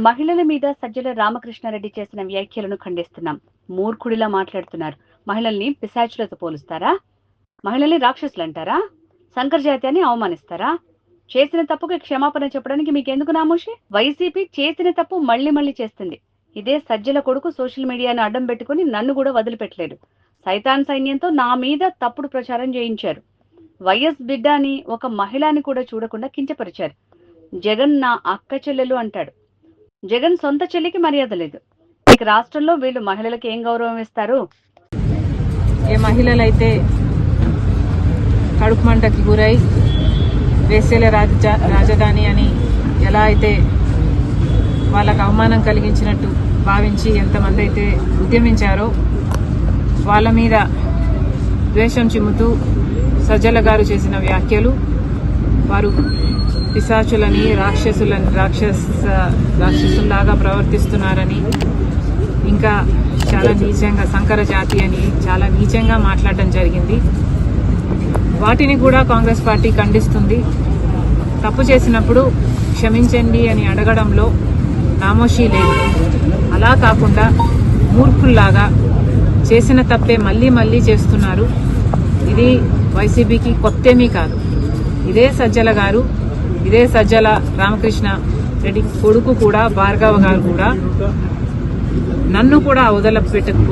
మహిళల మీద సజ్జల రామకృష్ణారెడ్డి చేసిన వ్యాఖ్యలను ఖండిస్తున్నాం. మూర్ఖుడిలా మాట్లాడుతున్నారు. మహిళల్ని పిశాచులతో పోలుస్తారా? మహిళల్ని రాక్షసులు అంటారా? సంకరజాత్యాన్ని అవమానిస్తారా? చేసిన తప్పుకి క్షమాపణ చెప్పడానికి మీకెందుకు నామోషి? వైసీపీ చేసిన తప్పు మళ్ళీ చేస్తుంది. ఇదే సజ్జల కొడుకు సోషల్ మీడియాను అడ్డం పెట్టుకుని నన్ను కూడా వదిలిపెట్టలేదు. సైతాన్ సైన్యంతో నా మీద తప్పుడు ప్రచారం చేయించారు. వైఎస్ బిడ్డ అని ఒక మహిళని కూడా చూడకుండా కించపరిచారు. జగన్ నా అక్క చెల్లెలు అంటాడు. జగన్ సొంత చెల్లికి మర్యాద లేదు. ఇక రాష్ట్రంలో వీళ్ళు మహిళలకు ఏం గౌరవం ఇస్తారు? ఏ మహిళలైతే కడుపు మంటకి గురై వేసేల రాజధాని అని ఎలా అయితే వాళ్ళకు అవమానం కలిగించినట్టు భావించి ఎంతమంది అయితే ఉద్యమించారో వాళ్ళ మీద ద్వేషం చిమ్ముతూ సజ్జల గారు చేసిన వ్యాఖ్యలు, వారు పిశాచులని రాక్షసుల్లాగా ప్రవర్తిస్తున్నారని, ఇంకా చాలా నీచంగా సంకర జాతి అని చాలా నీచంగా మాట్లాడడం జరిగింది. వాటిని కూడా కాంగ్రెస్ పార్టీ ఖండిస్తుంది. తప్పు చేసినప్పుడు క్షమించండి అని అడగడంలో నామోషీ లేదు. అలా కాకుండా మూర్ఖుల్లాగా చేసిన తప్పే మళ్ళీ చేస్తున్నారు. ఇది వైసీపీకి కొత్తేమీ కాదు. ఇదే సజ్జల గారు, ఇదే సజ్జల రామకృష్ణ రెడ్డి కొడుకు కూడా, భార్గవ గారు కూడా నన్ను కూడా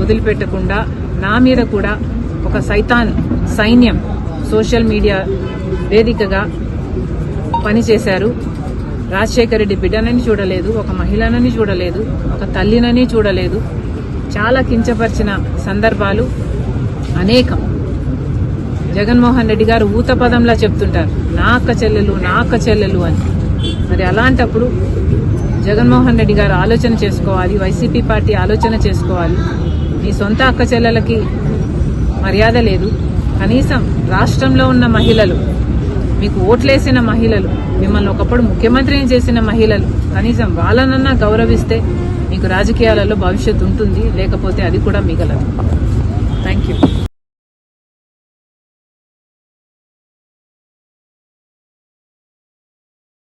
వదిలిపెట్టకుండా నా మీద కూడా ఒక సైతాన్ సైన్యం సోషల్ మీడియా వేదికగా పనిచేశారు. రాజశేఖర రెడ్డి బిడ్డనని చూడలేదు, ఒక మహిళనని చూడలేదు, ఒక తల్లినని చూడలేదు. చాలా కించపరిచిన సందర్భాలు అనేకం. జగన్మోహన్ రెడ్డి గారు ఊత పదంలా చెప్తుంటారు, నా అక్క చెల్లెలు అని. మరి అలాంటప్పుడు జగన్మోహన్ రెడ్డి గారు ఆలోచన చేసుకోవాలి, వైసీపీ పార్టీ ఆలోచన చేసుకోవాలి. మీ సొంత అక్క చెల్లెలకి మర్యాద లేదు. కనీసం రాష్ట్రంలో ఉన్న మహిళలు, మీకు ఓట్లేసిన మహిళలు, మిమ్మల్ని ఒకప్పుడు ముఖ్యమంత్రిని చేసిన మహిళలు, కనీసం వాళ్ళనన్నా గౌరవిస్తే మీకు రాజకీయాలలో భవిష్యత్తు ఉంటుంది. లేకపోతే అది కూడా మిగలదు. Thank you.